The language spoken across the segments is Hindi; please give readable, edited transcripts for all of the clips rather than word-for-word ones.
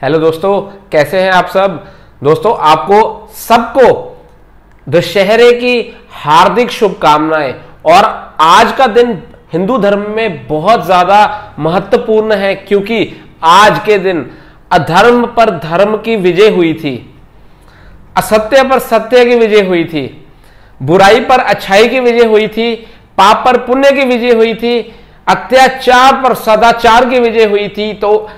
हेलो दोस्तों, कैसे हैं आप सब। दोस्तों, आपको सबको दशहरे की हार्दिक शुभकामनाएं। और आज का दिन हिंदू धर्म में बहुत ज्यादा महत्वपूर्ण है, क्योंकि आज के दिन अधर्म पर धर्म की विजय हुई थी, असत्य पर सत्य की विजय हुई थी, बुराई पर अच्छाई की विजय हुई थी, पाप पर पुण्य की विजय हुई थी, अत्याचार पर सदाचार की विजय हुई थी। तो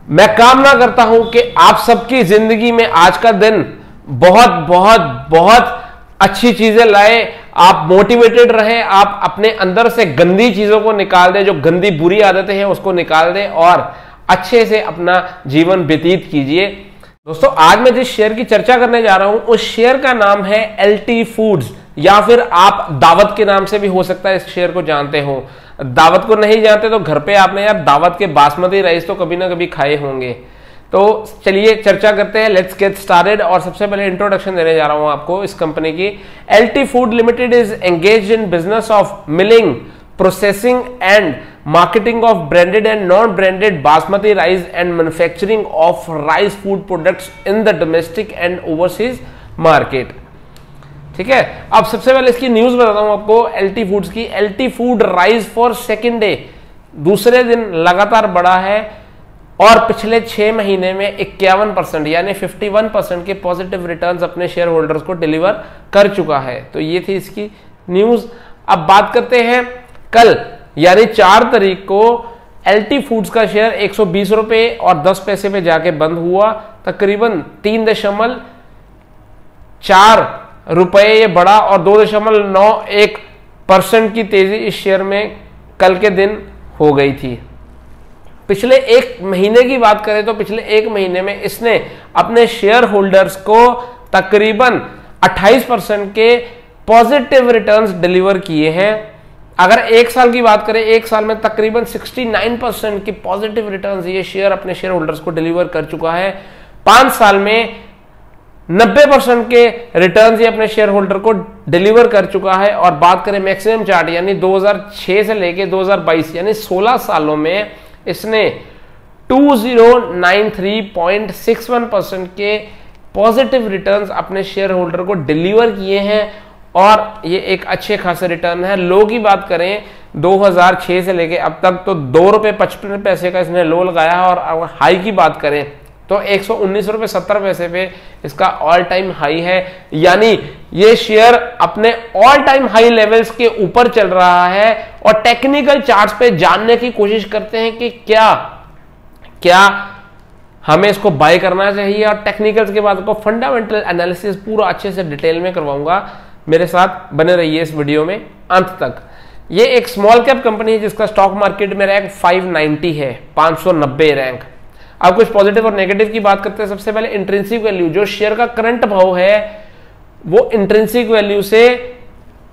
मैं कामना करता हूं कि आप सबकी जिंदगी में आज का दिन बहुत बहुत बहुत अच्छी चीजें लाए, आप मोटिवेटेड रहें, आप अपने अंदर से गंदी चीजों को निकाल दें, जो गंदी बुरी आदतें हैं उसको निकाल दें और अच्छे से अपना जीवन व्यतीत कीजिए। दोस्तों, आज मैं जिस शेयर की चर्चा करने जा रहा हूं उस शेयर का नाम है एलटी फूड्स, या फिर आप दावत के नाम से भी हो सकता है इस शेयर को जानते हो। दावत को नहीं जानते तो घर पे आपने यार दावत के बासमती राइस तो कभी ना कभी खाए होंगे। तो चलिए चर्चा करते हैं, लेट्स गेट स्टार्टेड। और सबसे पहले इंट्रोडक्शन देने जा रहा हूं आपको इस कंपनी की। LT food limited is engaged in business of milling, processing and marketing of branded and non-branded basmati rice and manufacturing of rice food products in the domestic and overseas market। ठीक है, अब सबसे पहले इसकी न्यूज बताता हूं आपको एलटी फूड्स की। LT food rise for second day, दूसरे दिन लगातार बढ़ा है और पिछले 6 महीने में 51% यानी 51% के पॉजिटिव रिटर्न्स अपने शेयर होल्डर्स को डिलीवर कर चुका है। तो ये थी इसकी न्यूज। अब बात करते हैं कल यानी 4 तारीख को एलटी फूड्स का शेयर 120 रुपए और 10 पैसे पे जाके बंद हुआ। तकरीबन 3.4 रुपए ये बढ़ा और 2.91% की तेजी इस शेयर में कल के दिन हो गई थी। पिछले 1 महीने की बात करें तो पिछले 1 महीने में इसने अपने शेयर होल्डर्स को तकरीबन 28% के पॉजिटिव रिटर्न्स डिलीवर किए हैं। अगर 1 साल की बात करें, 1 साल में तकरीबन 69% की पॉजिटिव रिटर्न्स ये शेयर अपने शेयर होल्डर्स को डिलीवर कर चुका है। 5 साल में 90% के रिटर्न्स ये अपने शेयर होल्डर को डिलीवर कर चुका है। और बात करें मैक्सिमम चार्ट यानी 2006 से लेके 2022 यानी 16 सालों में इसने 2093.61% के पॉजिटिव रिटर्न्स अपने शेयर होल्डर को डिलीवर किए हैं और ये एक अच्छे खासे रिटर्न है। लो की बात करें 2006 से लेके अब तक तो 2 रुपए 55 पैसे का इसने लो लगाया है। और अगर हाई की बात करें तो 119 रुपए 70 पैसे पे इसका ऑल टाइम हाई है, यानी ये शेयर अपने ऑल टाइम हाई लेवल्स के ऊपर चल रहा है। और टेक्निकल चार्ट्स पे जानने की कोशिश करते हैं कि क्या हमें इसको बाय करना चाहिए। और टेक्निकल्स के बाद को फंडामेंटल एनालिसिस पूरा अच्छे से डिटेल में करवाऊंगा। मेरे साथ बने रहिए इस वीडियो में अंत तक। ये एक स्मॉल कैप कंपनी है जिसका स्टॉक मार्केट में रैंक 590 है, 590 रैंक। अब कुछ पॉजिटिव और नेगेटिव की बात करते हैं। सबसे पहले इंट्रिंसिक वैल्यू, जो शेयर का करंट भाव है वो इंट्रिंसिक वैल्यू से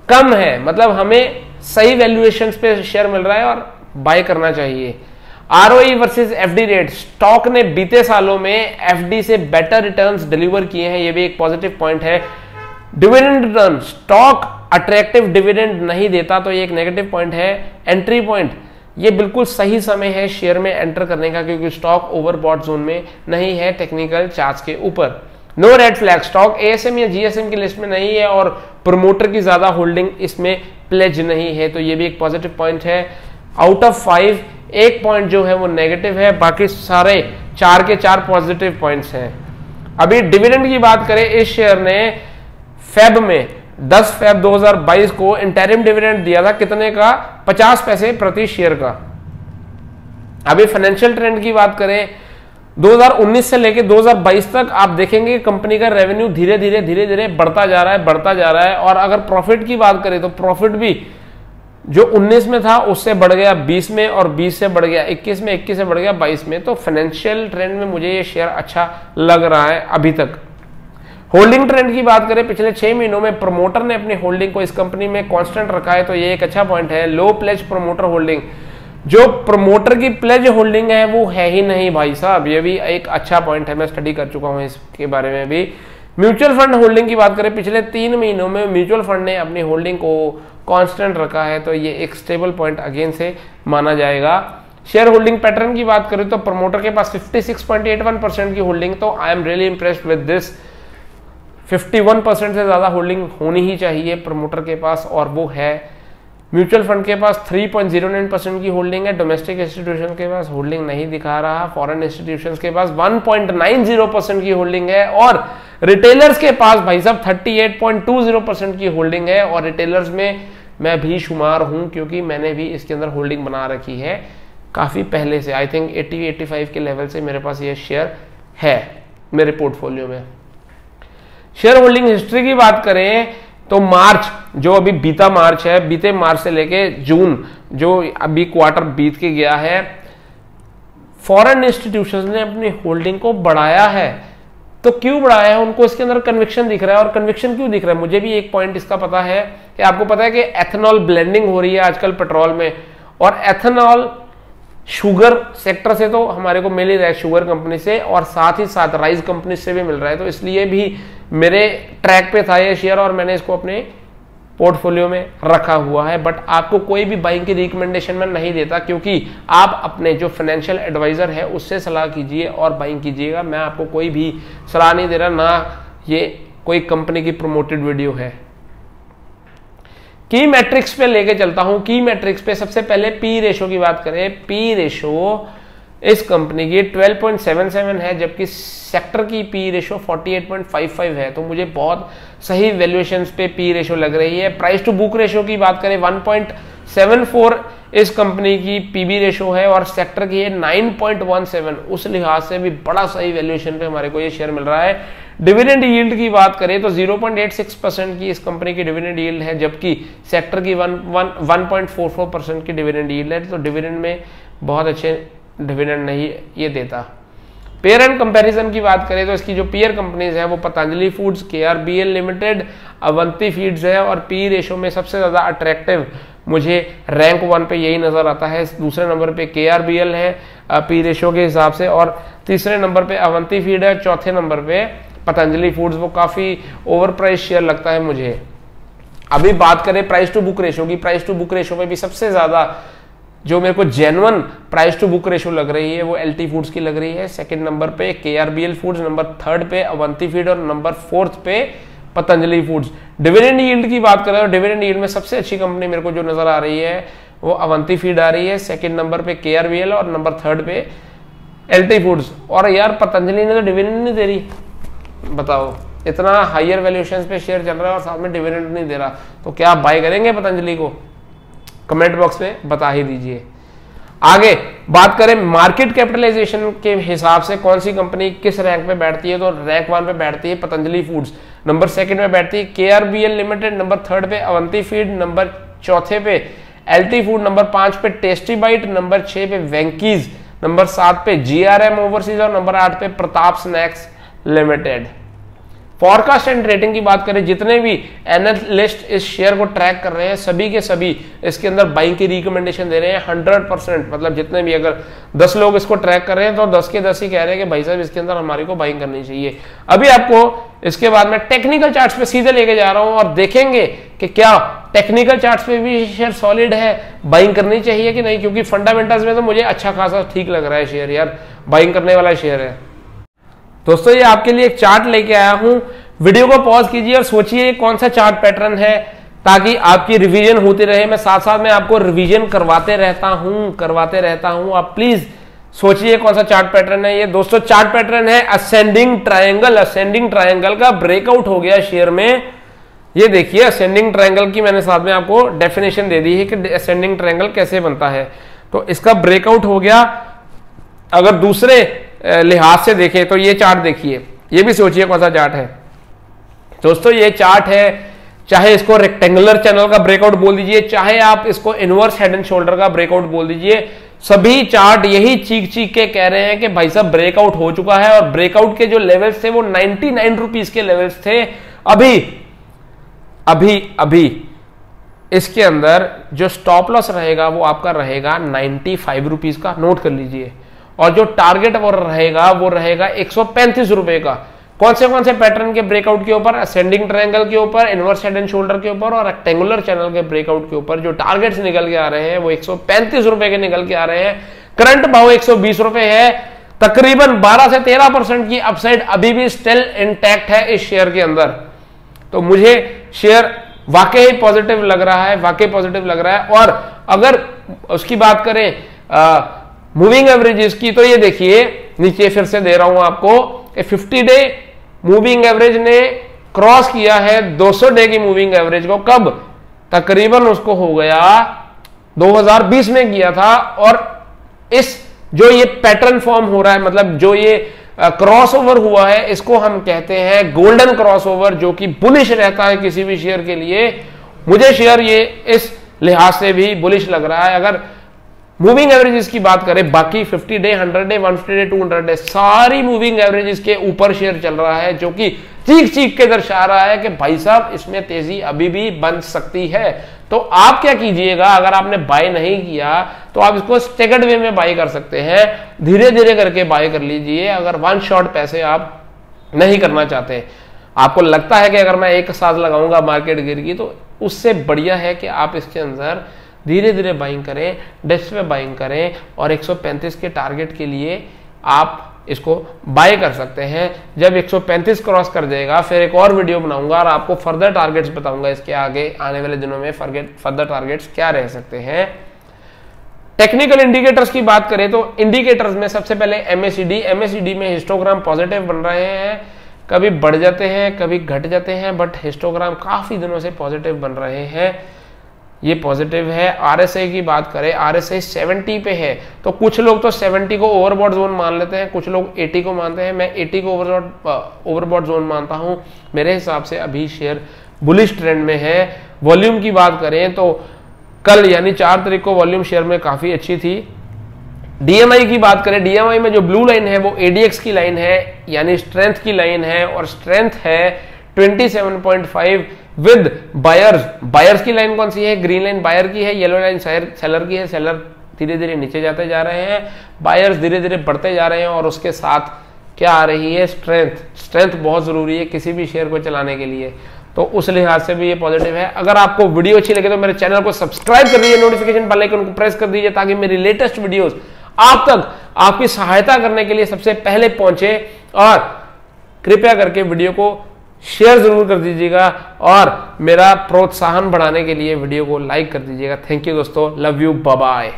कम है, मतलब हमें सही वैल्यूएशंस पे शेयर मिल रहा है और बाय करना चाहिए। ROE versus FD rate, stock ने बीते सालों में एफडी से बेटर रिटर्न्स डिलीवर किए हैं, ये भी एक पॉजिटिव पॉइंट है। Dividend return, stock attractive dividend नहीं देता तो ये एक नेगेटिव पॉइंट है। एंट्री पॉइंट, ये बिल्कुल सही समय है शेयर में एंटर करने का, क्योंकि स्टॉक ओवरबॉट जोन में नहीं है टेक्निकल चार्ट्स के ऊपर। No red flag, stock ASM या जीएसएम की लिस्ट में नहीं है और प्रमोटर की ज्यादा होल्डिंग इसमें प्लेज नहीं है, तो ये भी एक पॉजिटिव पॉइंट है। आउट ऑफ 5 एक पॉइंट जो है वो नेगेटिव है, बाकी सारे 4 के 4 पॉजिटिव पॉइंट्स हैं। अभी डिविडेंड की बात करें, इस शेयर ने फेब में 10 फेब 2022 को इंटरिम डिविडेंड दिया था, कितने का, 50 पैसे प्रति शेयर का। अभी फाइनेंशियल ट्रेंड की बात करें 2019 से लेकर 2022 तक आप देखेंगे कंपनी का रेवेन्यू धीरे धीरे बढ़ता जा रहा है। और अगर प्रॉफिट की बात करें तो प्रॉफिट भी जो 19 में था उससे बढ़ गया 20 में, और 20 से बढ़ गया 21 में, 21 से बढ़ गया 22 में। तो फाइनेंशियल ट्रेंड में मुझे ये शेयर अच्छा लग रहा है अभी तक। होल्डिंग ट्रेंड की बात करें, पिछले 6 महीनों में प्रमोटर ने अपनी होल्डिंग को इस कंपनी में कांस्टेंट रखा है, तो ये एक अच्छा पॉइंट है। लो प्लेज प्रमोटर होल्डिंग, जो प्रमोटर की प्लेज होल्डिंग है वो है ही नहीं भाई साहब, ये भी एक अच्छा पॉइंट है, मैं स्टडी कर चुका हूं इसके बारे में भी। म्यूचुअल फंड होल्डिंग की बात करें, पिछले 3 महीनों में म्यूचुअल फंड ने अपनी होल्डिंग को कांस्टेंट रखा है, तो ये एक स्टेबल पॉइंट अगेन से माना जाएगा। शेयर होल्डिंग पैटर्न की बात करें तो प्रमोटर के पास 56.81% की होल्डिंग, तो I am really impressed with this. 51% से ज्यादा होल्डिंग होनी ही चाहिए प्रमोटर के पास, और वो है। म्यूचुअल फंड के पास 3.09% की होल्डिंग है। डोमेस्टिक इंस्टीट्यूशन के पास होल्डिंग नहीं दिखा रहा। फॉरेन इंस्टीट्यूशंस के पास 1.90% की होल्डिंग है, और रिटेलर्स के पास भाई साहब 38.20% की होल्डिंग है। और रिटेलर्स में मैं भी शुमार हूं, क्योंकि मैंने भी इसके अंदर होल्डिंग बना रखी है काफी पहले से। आई थिंक 80-85 के लेवल से मेरे पास ये शेयर है मेरे पोर्टफोलियो में। शेयर होल्डिंग हिस्ट्री की बात करें तो मार्च, जो अभी बीता मार्च है, बीते मार्च से लेके जून, जो अभी क्वार्टर बीत के गया है, फॉरेन इंस्टीट्यूशंस ने अपनी होल्डिंग को बढ़ाया है। तो क्यों बढ़ाया है? उनको इसके अंदर कन्विक्शन दिख रहा है। और कन्विक्शन क्यों दिख रहा है? मुझे भी एक पॉइंट इसका पता है कि आपको पता है कि एथेनॉल ब्लेंडिंग हो रही है आजकल पेट्रोल में, और एथेनॉल शुगर सेक्टर से तो हमारे को मिल ही रहा है, शुगर कंपनी से, और साथ ही साथ राइस कंपनी से भी मिल रहा है। तो इसलिए भी मेरे ट्रैक पे था ये शेयर, और मैंने इसको अपने पोर्टफोलियो में रखा हुआ है। बट आपको कोई भी बाइंग की रिकमेंडेशन में नहीं देता, क्योंकि आप अपने जो फाइनेंशियल एडवाइजर है उससे सलाह कीजिए और बाइंग कीजिएगा। मैं आपको कोई भी सलाह नहीं दे रहा, ना ये कोई कंपनी की प्रमोटेड वीडियो है। की मैट्रिक्स पे लेके चलता हूं। की मैट्रिक्स पे सबसे पहले पी रेशो की बात करें। पी रेशो इस कंपनी की 12.77 है, जबकि सेक्टर की पी रेशो 48.55 है। तो मुझे बहुत सही वैल्यूएशंस पे पी रेशो लग रही है। प्राइस टू बुक रेशो की बात करें 1.74 इस कंपनी की पीबी रेशो है, और सेक्टर की है 9.17। उस लिहाज से भी बड़ा सही वैल्यूएशन पे हमारे को ये शेयर मिल रहा है। डिविडेंड यील्ड की बात करें तो 0.86% की इस कंपनी की डिविडेंड यील्ड है, जबकि सेक्टर की 1.44% की डिविडेंड यील्ड है। तो डिविडेंड में बहुत अच्छे डिविडेंड नहीं ये देता। पेयर एंड कंपैरिजन की बात करें तो इसकी जो पीयर कंपनीज है वो Patanjali foods, KRBL limited, Avanti feeds है, और पी रेशो में सबसे ज्यादा अट्रैक्टिव मुझे रैंक 1 पे यही नजर आता है। दूसरे नंबर पे केआरबीएल है पी रेशो के हिसाब से, और तीसरे नंबर पे अवंती फीड है, चौथे नंबर पे पतंजलि फूड्स। वो काफी ओवर प्राइस शेयर लगता है मुझे। अभी बात करें प्राइस टू बुक रेशो की, प्राइस टू बुक रेशो में भी सबसे ज्यादा जो मेरे को genuine price to book ratio लग रही है वो एलटी फूड्स की लग रही है। सेकंड नंबर पे केआरबीएल फूड्स, नंबर थर्ड पे अवंती फीड, और नंबर फोर्थ पे पतंजलि फूड्स। डिविडेंड यील्ड की बात करें तो डिविडेंड यील्ड में सबसे अच्छी कंपनी मेरे को जो नजर आ रही है वो अवंती फीड आ रही है, सेकंड नंबर पे केआरबीएल, और नंबर थर्ड पे एलटी फूड्स। और यार पतंजलि ने तो डिविडेंड नहीं दे रही, बताओ, इतना हायर वैल्यूएशन पे शेयर चल रहा है और साथ में डिविडेंड नहीं दे रहा, तो क्या आप बाय करेंगे पतंजलि को? कमेंट बॉक्स में बता ही दीजिए। आगे बात करें मार्केट कैपिटलाइजेशन के हिसाब से कौन सी कंपनी किस रैंक पे बैठती है, तो रैंक 1 पे बैठती है पतंजलि फूड्स, नंबर सेकंड पे बैठती है केआरबीएल लिमिटेड, नंबर थर्ड पे अवंती फीड, नंबर चौथे पे एलटी फूड, नंबर 5 पे टेस्टी बाइट, नंबर 6 पे वेंकीज, नंबर 7 पे जीआरएम ओवरसीज, और नंबर 8 पे Pratap snacks limited. Forecast and rating की बात करें, जितने भी एनालिस्ट इस शेयर को ट्रैक कर रहे हैं सभी के सभी इसके अंदर बाइंग की रिकमेंडेशन दे रहे हैं 100%। मतलब जितने भी, अगर 10 लोग इसको ट्रैक कर रहे हैं तो 10 के 10 ही कह रहे हैं कि भाई साहब इसके अंदर हमारी को बाइंग करनी चाहिए। अभी आपको इसके बाद मैं टेक्निकल चार्ट्स पे सीधे लेके जा रहा हूं और देखेंगे कि क्या टेक्निकल चार्ट्स पे भी शेयर सॉलिड है, बाइंग करनी चाहिए कि नहीं, क्योंकि फंडामेंटल्स में तो मुझे अच्छा खासा ठीक लग रहा है शेयर, यार बाइंग करने वाला शेयर है। दोस्तों ये आपके लिए एक चार्ट लेके आया हूं, वीडियो को पॉज कीजिए और सोचिए कौन सा चार्ट पैटर्न है, ताकि आपकी रिवीजन होती रहे। मैं साथ साथ में आपको रिवीजन करवाते रहता हूं। आप प्लीज सोचिए कौन सा चार्ट पैटर्न है ये। दोस्तों चार्ट पैटर्न है असेंडिंग ट्रायंगल। असेंडिंग ट्रायंगल का ब्रेकआउट हो गया शेयर में। ये देखिए असेंडिंग ट्रायंगल की मैंने साथ में आपको डेफिनेशन दे दी है कि असेंडिंग ट्रायंगल कैसे बनता है। तो इसका ब्रेकआउट हो गया। अगर दूसरे लिहाज से देखें तो ये चार्ट देखिए, ये भी सोचिए कौन सा चार्ट है। दोस्तों ये चार्ट है, चाहे इसको रेक्टेंगुलर चैनल का ब्रेकआउट बोल दीजिए, चाहे आप इसको इनवर्स हेड एंड शोल्डर का ब्रेकआउट बोल दीजिए, सभी चार्ट यही चीख के कह रहे हैं कि भाई साहब ब्रेकआउट हो चुका है। और ब्रेकआउट के जो लेवल्स थे वो 99 रुपीज के लेवल्स थे। अभी इसके अंदर जो स्टॉप लॉस रहेगा वो आपका रहेगा 95 रुपीज का, नोट कर लीजिए। और जो टारगेट वो रहेगा 135 रुपए का। कौन से पैटर्न के ब्रेकआउट के ऊपर? असेंडिंग ट्रायंगल के ऊपर, इनवर्स हेड एंड शोल्डर के ऊपर और रेक्टेंगुलर चैनल के ब्रेकआउट के ऊपर। जो टारगेट्स निकल के आ रहे हैं वो 135 रुपए के निकल के आ रहे हैं। करंट भाव 120 रुपए है, तकरीबन 12 से 13% की अपसाइड अभी भी स्टिल इंटैक्ट है इस शेयर के अंदर। तो मुझे शेयर वाकई पॉजिटिव लग रहा है, वाकई पॉजिटिव लग रहा है। और अगर उसकी बात करें मूविंग एवरेजेस की, तो ये देखिए नीचे फिर से दे रहा हूं आपको, 50 डे मूविंग एवरेज ने क्रॉस किया है 200 डे की मूविंग एवरेज को। कब? तकरीबन उसको हो गया 2020 में किया था। और इस जो ये पैटर्न फॉर्म हो रहा है, मतलब जो ये क्रॉसओवर हुआ है, इसको हम कहते हैं गोल्डन क्रॉसओवर, जो कि बुलिश रहता है किसी भी शेयर के लिए। मुझे शेयर ये इस लिहाज से भी बुलिश लग रहा है। अगर मूविंग एवरेजेस की बात करें, बाकी 50 डे, 100 डे, 150 डे, 200 डे, सारी मूविंग एवरेजेस के ऊपर शेयर चल रहा है, जो कि चीख चीख के दर्शा रहा है कि भाई साहब इसमें तेजी अभी भी बन सकती है। तो आप क्या कीजिएगा, अगर आपने बाय नहीं किया तो आप इसको स्टेगर्ड वे में बाय कर सकते हैं, धीरे धीरे करके बाय कर लीजिए। अगर वन शॉट पैसे आप नहीं करना चाहते, आपको लगता है कि अगर मैं एक साथ लगाऊंगा मार्केट गिरेगी, तो उससे बढ़िया है कि आप इसके अंदर धीरे धीरे बाइंग करें, डेस्क पे बाइंग करें, और 135 के टारगेट के लिए आप इसको बाय कर सकते हैं। जब 135 क्रॉस कर जाएगा, फिर एक और वीडियो बनाऊंगा और आपको फर्दर टारगेट्स बताऊंगा, इसके आगे आने वाले दिनों में फर्दर टारगेट्स क्या रह सकते हैं। टेक्निकल इंडिकेटर्स की बात करें तो इंडिकेटर्स में सबसे पहले एमएसीडी में हिस्टोग्राम पॉजिटिव बन रहे हैं, कभी बढ़ जाते हैं कभी घट जाते हैं, बट हिस्टोग्राम काफी दिनों से पॉजिटिव बन रहे हैं, ये पॉजिटिव है। आरएसआई की बात करें, आरएसआई 70 पे है, तो कुछ लोग तो 70 को ओवरबॉट जोन मान लेते हैं, कुछ लोग 80 को मानते हैं। मैं 80 को ओवरबॉट जोन मानता हूं। मेरे हिसाब से अभी शेयर बुलिश ट्रेंड में है। वॉल्यूम की बात करें तो कल यानी 4 तारीख को वॉल्यूम शेयर में काफी अच्छी थी। डीएमआई की बात करें, डीएमआई में जो ब्लू लाइन है वो एडीएक्स की लाइन है, यानी स्ट्रेंथ की लाइन है, और स्ट्रेंथ है 27.5 विद बायर्स की लाइन कौन सी है? ग्रीन लाइन बायर की है, येलो लाइन सेलर की है। सेलर धीरे धीरे नीचे जाते जा रहे हैं, बायर्स धीरे धीरे बढ़ते जा रहे हैं, और उसके साथ क्या आ रही है? स्ट्रेंथ बहुत जरूरी है किसी भी शेयर को चलाने के लिए, तो उस लिहाज से भी ये पॉजिटिव है। अगर आपको वीडियो अच्छी लगे तो मेरे चैनल को सब्सक्राइब कर दीजिए, नोटिफिकेशन बेल आइकन को प्रेस कर दीजिए, ताकि मेरी लेटेस्ट वीडियोस आप तक आपकी सहायता करने के लिए सबसे पहले पहुंचे। और कृपया करके वीडियो को शेयर जरूर कर दीजिएगा, और मेरा प्रोत्साहन बढ़ाने के लिए वीडियो को लाइक कर दीजिएगा। थैंक यू दोस्तों, लव यू, बाय बाय।